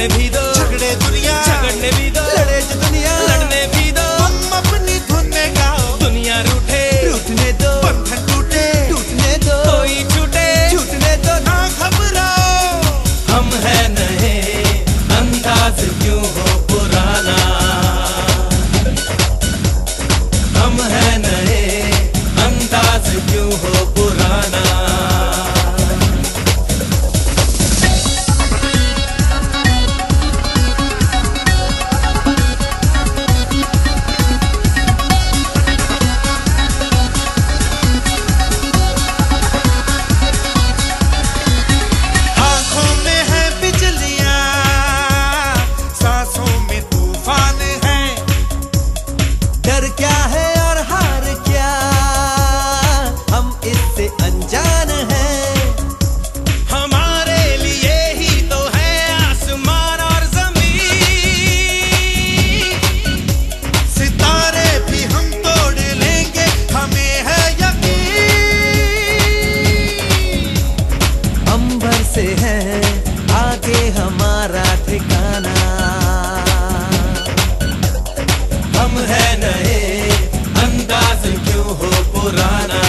झगड़ने भी दो, झगड़े दुनिया झगड़ने भी दो, लड़े जो दुनिया लड़ने भी दो। तुम अपनी धुन में गाओ, दुनिया रूठे रूठने दो, बंधन टूटे टूटने दो, कोई छूटे छूटने दो, ना घबराओ। हम है नए, अंदाज क्यों हो पुराना। हम है नए, अंदाज क्यों हो पुराना। आगे हमारा ठिकाना। हम है नए, अंदाज क्यों हो पुराना।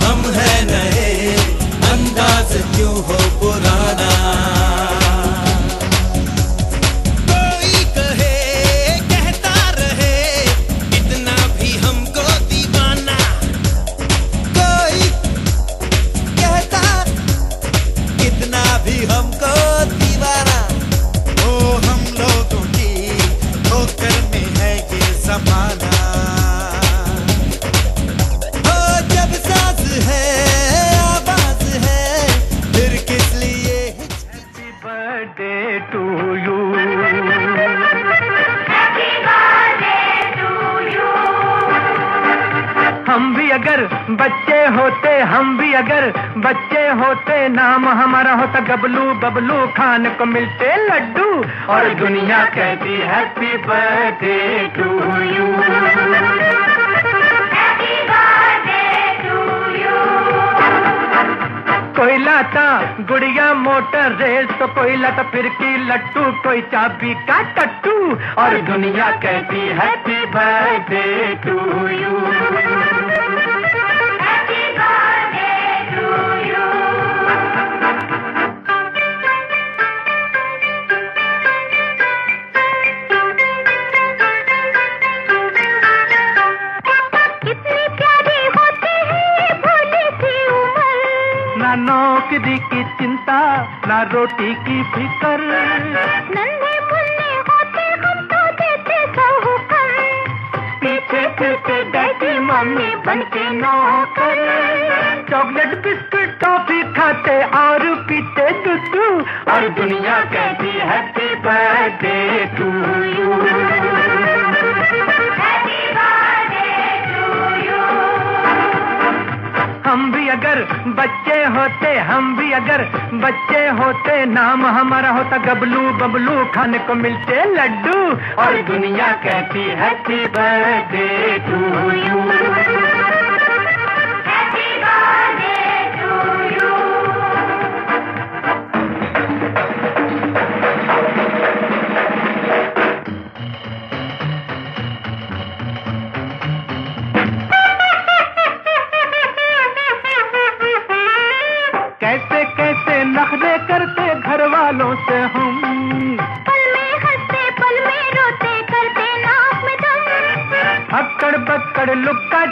हम है नए, अंदाज क्यों हो पुराना। कोई कहे कहता रहे, कितना भी हमको दीवाना। कोई कहता कितना भी हमको दीवाना। ओ हम लोगों की ठोकर में है ये ज़माना। हम भी अगर बच्चे होते, हम भी अगर बच्चे होते, नाम हमारा होता गबलू बबलू, खाने को मिलते लड्डू और दुनिया कहती हैप्पी बर्थडे टू यू। कोई लाता गुड़िया मोटर रेस तो कोई लाता फिरकी लट्टू, कोई चाबी का टट्टू और दुनिया कहती हैप्पी बर्थडे टू यू। ना नौकरी की चिंता, ना रोटी की फिकर, नन्हे मुन्ने होते हम तो देते साहूकर, पीछे फिरते डैडी मम्मी बनके नौकर, चॉकलेट बिस्कुट टॉफी खाते और पीते दूध और दुनिया कहती हैप्पी बर्थडे टू यू। हम भी अगर बच्चे होते, हम भी अगर बच्चे होते, नाम हमारा होता गबलू बबलू, खाने को मिलते लड्डू और दुनिया कहती हैप्पी बर्थडे टू यू।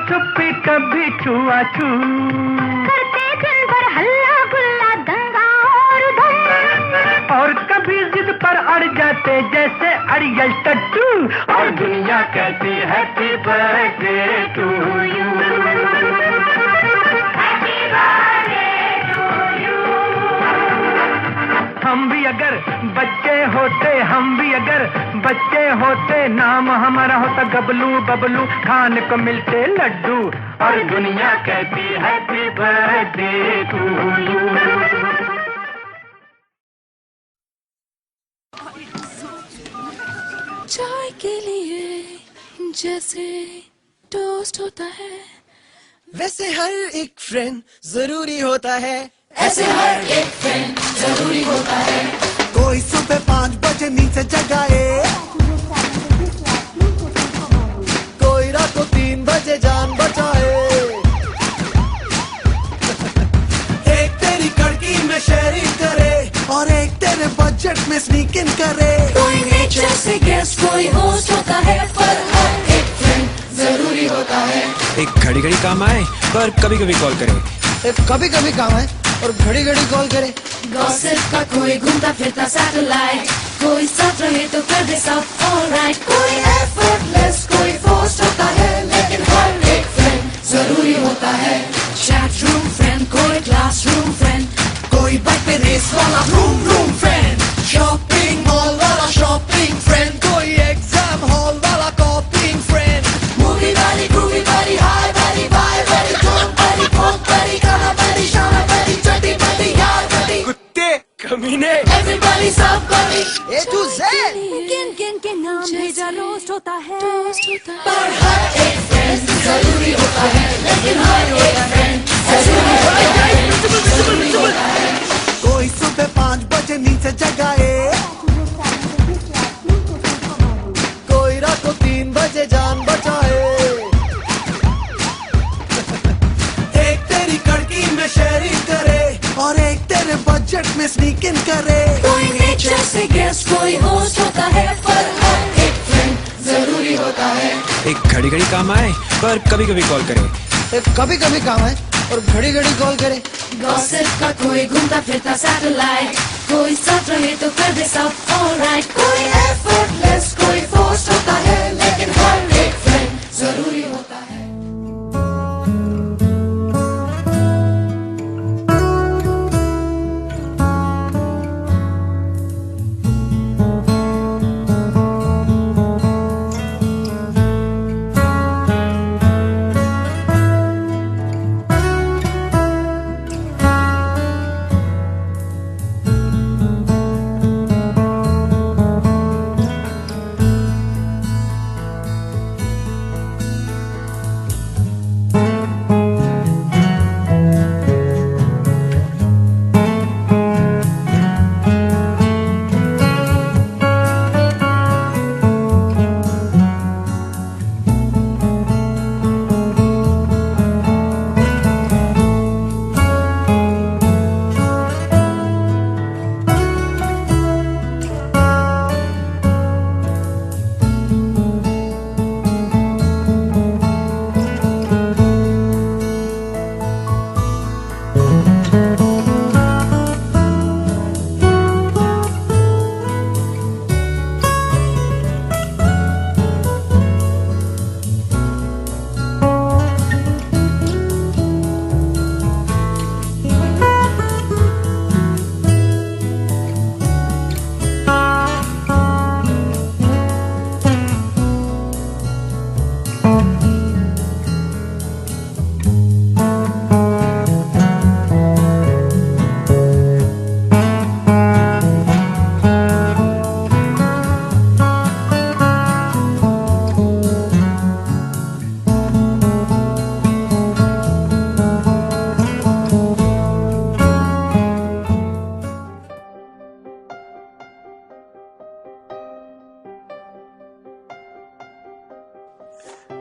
छुपी कभी छुआ छू, करते दिन भर हल्ला गुल्ला दंगा और धूम, और कभी जिद पर अड़ जाते जैसे अड़ियल टट्टू। और दुनिया कहती हैप्पी बर्थडे टू यू। हम भी अगर बच्चे होते, हम भी अगर बच्चे होते, नाम हमारा होता गबलू बबलू, खाने को मिलते लड्डू। और दुनिया कहती हैप्पी बर्थडे टू यू। चाय के लिए जैसे टोस्ट होता है, वैसे हर एक फ्रेंड जरूरी होता है, ऐसे हर एक फ्रेंड जरूरी होता है। कोई सुबह 5 बजे नींद से जगाए, कोई रात को 3 बजे जान बचाए, एक तेरी कड़की में शेयरिंग करे और एक तेरे बजट में स्नीक इन करे। कोई नेचर से गेस्ट, कोई होस्ट होता है, पर हर एक फ्रेंड जरूरी होता है। एक घड़ी घड़ी काम आए पर कभी कभी कॉल करे, कभी कभी काम है और घड़ी घड़ी कॉल करे। गॉसिप का कोई घूमता फिरता सैटेलाइट, कोई साथ रहे तो कर दे सब ऑलराइट। कोई एफर्टलेस, कोई फोर्स्ड होता है, लेकिन हर एक फ्रेंड जरूरी होता है। चैट रूम फ्रेंड, कोई क्लासरूम फ्रेंड, कोई बाइक पे रेस वाला रूम फ्रेंड, शॉपिंग मॉल वाला शॉपिंग फ्रेंड, कोई एग्जाम हॉल वाला कॉपिंग फ्रेंड, मूवी वाली ग्रूवी वाली हाई वाली बाय वाली जोक वाली फोक वाली गाना वाली शाना वाली चटी वाली यार वाली कुत्ते कमीने एवरीबॉडी सब वाली ए टू जेड। किन किन के नाम भेजा रोस्ट होता है, पर हर एक फ्रेंड जरूरी होता है, लेकिन हर एक फ्रेंड जरूरी होता है। कोई सुबह 5 बजे नींद से जगाए, कोई रात को 3 बजे जान बचाए, एक तेरी कड़की में शेयरिंग करे और एक तेरे बजट में स्नीक इन करे। कोई नेचर से गेस्ट, कोई होस्ट होता है, पर हर एक फ्रेंड जरूरी होता है। एक घड़ी घड़ी काम आए पर कभी कभी कॉल करे, कभी कभी काम है और घड़ी घड़ी कॉल करे। गॉसिप का कोई घूमता फिरता सैटेलाइट, कोई साथ रहे तो कर दे सब ऑलराइट। कोई एफर्टलेस, कोई फोर्स्ड होता है, लेकिन हर एक फ्रेंड जरूरी होता है।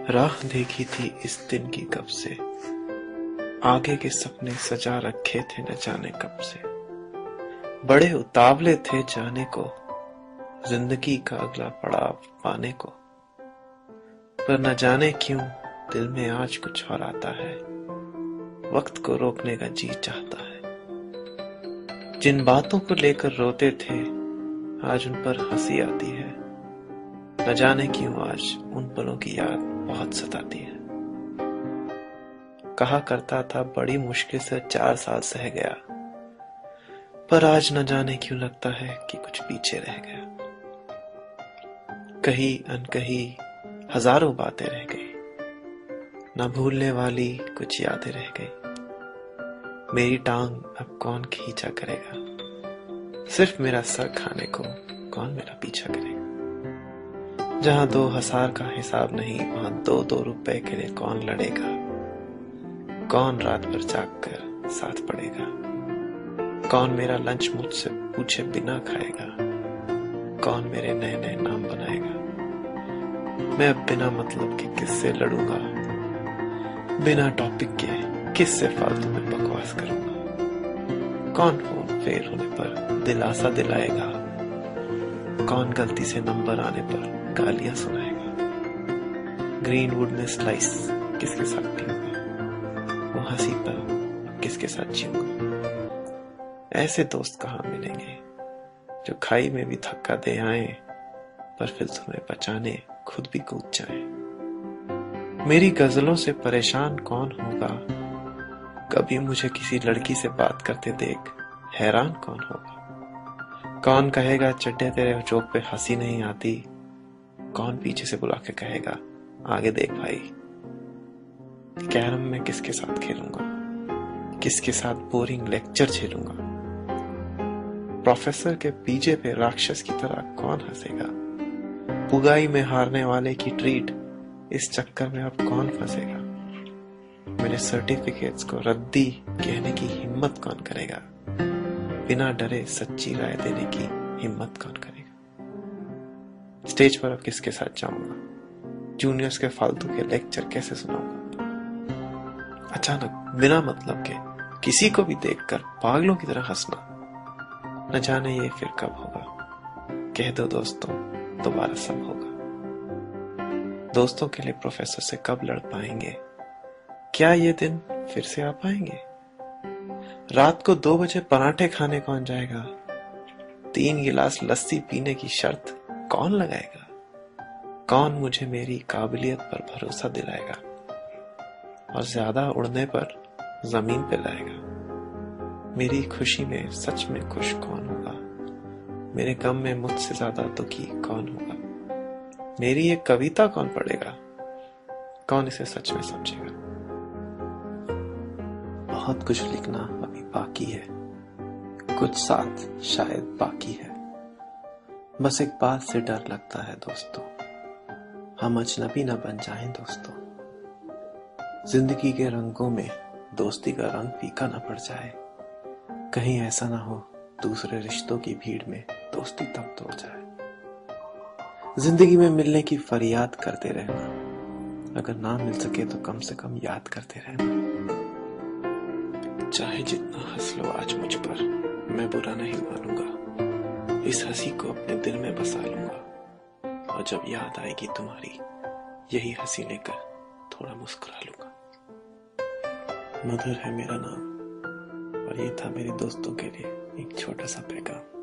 राह देखी थी इस दिन की कब से, आगे के सपने सजा रखे थे न जाने कब से। बड़े उतावले थे जाने को, जिंदगी का अगला पड़ाव पाने को, पर न जाने क्यों दिल में आज कुछ और आता है, वक्त को रोकने का जी चाहता है। जिन बातों को लेकर रोते थे आज उन पर हंसी आती है। न जाने क्यों आज उन पलों की याद बहुत सताती है। कहा करता था बड़ी मुश्किल से 4 साल सह गया, पर आज न जाने क्यों लगता है कि कुछ पीछे रह गया। कही अनकही हजारों बातें रह गई, न भूलने वाली कुछ यादें रह गई। मेरी टांग अब कौन खींचा करेगा, सिर्फ मेरा सर खाने को कौन मेरा पीछा करेगा। जहां 2,000 का हिसाब नहीं, वहां 2-2 रुपए के लिए कौन लड़ेगा। कौन रात भर जाग कर साथ पड़ेगा, कौन मेरा लंच मुझसे पूछे बिना खाएगा, कौन मेरे नए नए नाम बनाएगा। मैं अब बिना मतलब के किससे लड़ूंगा, बिना टॉपिक के किससे फालतू में बकवास करूंगा। कौन फोन फेल होने पर दिलासा दिलाएगा, कौन गलती से नंबर आने पर गालियां सुनाएगा। ग्रीनवुड में स्लाइस किसके साथ पीऊंगा, वो हंसी पर किसके साथ जीऊंगा। ऐसे दोस्त कहाँ मिलेंगे जो खाई में भी धक्का दे आए, पर फिर तुम्हें बचाने खुद भी कूद जाए। मेरी गजलों से परेशान कौन होगा, कभी मुझे किसी लड़की से बात करते देख हैरान कौन होगा। कौन कहेगा चड्डे तेरे जोक पे हंसी नहीं आती, कौन पीछे से बुला के कहेगा आगे देख भाई। कैरम में किसके साथ खेलूंगा, किसके साथ बोरिंग लेक्चर झेलूंगा। प्रोफेसर के पीछे पे राक्षस की तरह कौन हंसेगा। पुगाई में हारने वाले की ट्रीट, इस चक्कर में अब कौन फंसेगा। मेरे सर्टिफिकेट्स को रद्दी कहने की हिम्मत कौन करेगा। बिना डरे सच्ची राय देने की हिम्मत कौन करेगा। स्टेज पर अब किसके साथ जाऊंगा, जूनियर्स के फालतू के लेक्चर कैसे सुनाऊंगा। अचानक बिना मतलब के किसी को भी देखकर पागलों की तरह हंसना, न जाने ये फिर कब होगा। कह दो दोस्तों दोबारा सब होगा। दोस्तों के लिए प्रोफेसर से कब लड़ पाएंगे, क्या ये दिन फिर से आ पाएंगे। रात को 2 बजे पराठे खाने कौन जाएगा, 3 गिलास लस्सी पीने की शर्त कौन लगाएगा। कौन मुझे मेरी काबिलियत पर भरोसा दिलाएगा और ज्यादा उड़ने पर जमीन पे लाएगा। मेरी खुशी में सच में खुश कौन होगा, मेरे गम में मुझसे ज्यादा दुखी कौन होगा। मेरी ये कविता कौन पढ़ेगा, कौन इसे सच में समझेगा। बहुत कुछ लिखना अभी बाकी है, कुछ साथ शायद बाकी है। बस एक बात से डर लगता है दोस्तों, हम अजनबी न बन जाएं दोस्तों। जिंदगी के रंगों में दोस्ती का रंग फीका न पड़ जाए। कहीं ऐसा ना हो दूसरे रिश्तों की भीड़ में दोस्ती तब तोड़ जाए। जिंदगी में मिलने की फरियाद करते रहना, अगर ना मिल सके तो कम से कम याद करते रहना। चाहे जितना हंस लो आज मुझ पर, मैं बुरा नहीं मानूंगा। इस हंसी को अपने दिल में बसा लूंगा, और जब याद आएगी तुम्हारी यही हंसी लेकर थोड़ा मुस्कुरा लूंगा। मधुर है मेरा नाम, और ये था मेरे दोस्तों के लिए एक छोटा सा पैगाम।